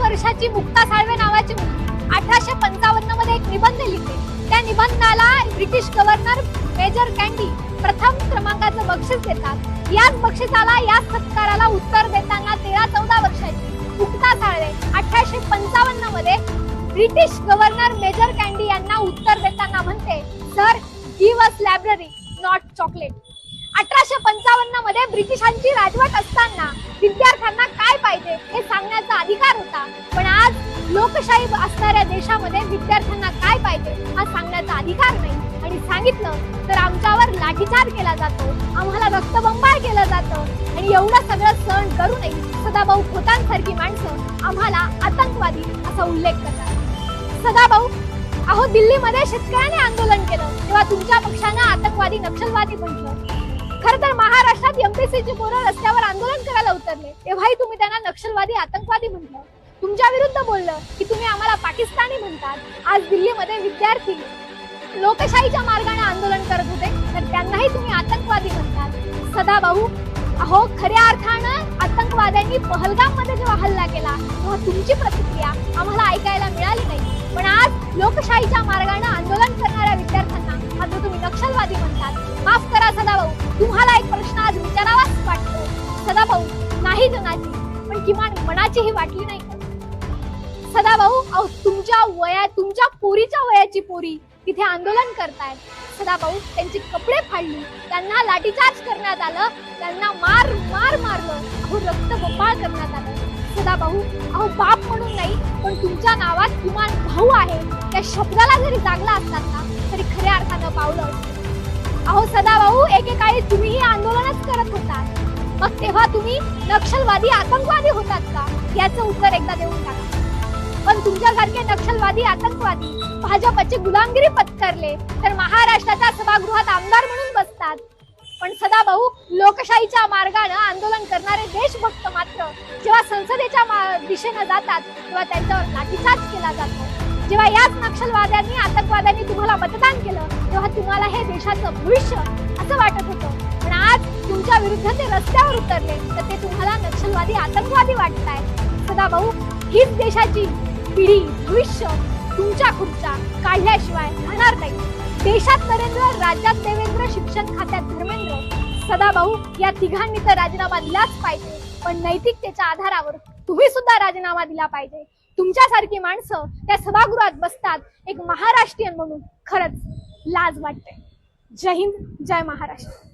वर्षाची मुक्ता साळवे नावाची मुलगी 1855 मध्ये एक निबंध लिहिते. त्या निबंधाला ब्रिटिश गव्हर्नर मेजर कॅन्डी प्रथम क्रमांकाचं बक्षीस देतात. याच बक्षिसाला, याच सत्काराला उत्तर देताना 13-14 वर्षाची मुक्ता साळवे 1855 मध्ये ब्रिटिश गव्हर्नर मेजर कॅन्डी यांना उत्तर देताना म्हणते, sir give us library not chocolate. 1855 मध्ये ब्रिटिशांची राजवट असताना विद्यार्थ्यांना काय पाहिजे हे सांगण्याचा अधिकार होता. पण आज लोकशाही असणाऱ्या देशामध्ये विद्यार्थ्यांना काय पाहिजे हा सांगण्याचा अधिकार नाही. आणि सांगितलं तर आमच्यावर लाठीचार्ज केला जातो, आम्हाला रक्तबंबाळ केलं जातं. आणि एवढं सगळं सहन करूनही सदाभाऊ खोतांसारखी माणसं आम्हाला आतंकवादी असा उल्लेख करतात. सदाभाऊ, अहो दिल्लीमध्ये शेतकऱ्यांनी आंदोलन केलं तेव्हा तुमच्या पक्षानं आतंकवादी नक्षलवादी म्हटलं. खरं तर महाराष्ट्रात एमपीसीचे पोरं रस्त्यावर आंदोलन करायला उतरले तेव्हाही तुम्ही त्यांना नक्षलवादी आतंकवादी म्हटलं. तुमच्या विरुद्ध बोललं की तुम्ही आम्हाला पाकिस्तानी म्हणतात. आज दिल्लीमध्ये विद्यार्थी लोकशाहीच्या मार्गाने आंदोलन करत होते तर त्यांनाही तुम्ही आतंकवादी म्हणतात. सदाभाऊ, अहो खऱ्या अर्थानं आतंकवाद्यांनी पहलगाम मध्ये जेव्हा हल्ला केला तेव्हा तुमची प्रतिक्रिया आम्हाला ऐकायला मिळाली नाही. पण आज लोकशाहीच्या मार्गाने आंदोलन करणाऱ्या विद्यार्थ्यांना मात्र तुम्ही नक्षलवादी म्हणतात. माफ करा सदाभाऊ, तुम्हाला एक प्रश्न आज विचारावाच वाटतो. सदाभाऊ, नाही जनाची पण किमान मनाचीही वाटली नाही का? सदाभाऊ, अहो तुमच्या पोरीच्या वयाची पोरी तिथे आंदोलन करतायत. सदाभाऊ, त्यांचे कपडे फाडले, त्यांना लाठीचार्ज करण्यात आलं, त्यांना मारलं, अहो रक्तबंबाळ करण्यात आलं. सदाभाऊ, अहो बाप म्हणून नाही पण तुमच्या नावात किमान भाऊ आहे, त्या शब्दाला जरी जागला असतात ना तरी खऱ्या अर्थानं पावलं असतं. अहो सदाभाऊ, एकेकाळी तुम्हीही आंदोलनच करत होतात, मग तेव्हा तुम्ही नक्षलवादी आतंकवादी होतात का याचं उत्तर एकदा देऊन टाका. पण तुमच्यासारखे नक्षलवादी आतंकवादी भाजपची गुलामगिरी पत्करले तर महाराष्ट्राच्या सभागृहात आमदार म्हणून बसतात. पण सदाभाऊ, लोकशाहीच्या मार्गाने आंदोलन करणारे देशभक्त मात्र जेव्हा संसदेच्या दिशेने जातात तेव्हा त्यांच्यावर लाठीचार्ज केला जातो. जेव्हा याच नक्षलवाद्यांनी आतंकवाद्यांनी तुम्हाला मतदान केलं तेव्हा तुम्हाला हे देशाचं भविष्य असं वाटत होतं. पण आज तुमच्या विरुद्ध ते रस्त्यावर उतरले तर ते तुम्हाला नक्षलवादी आतंकवादी वाटताय. सदाभाऊ, हीच देशाची पिढी भविष्य तुमच्या खुर्च्या काढल्याशिवाय राहणार नाही. देशात नरेंद्र, राज्यात देवेंद्र, शिक्षण खात्यात धर्मेंद्र. सदाभाऊ, या तिघांनी तर राजीनामा दिलाच पाहिजे, पण नैतिकतेच्या आधारावर तुम्ही सुद्धा राजीनामा दिला पाहिजे. तुमच्यासारखी माणसं त्या सभागृहात बसतात, एक महाराष्ट्रीयन म्हणून खरंच लाज वाटते. जय हिंद, जय महाराष्ट्र.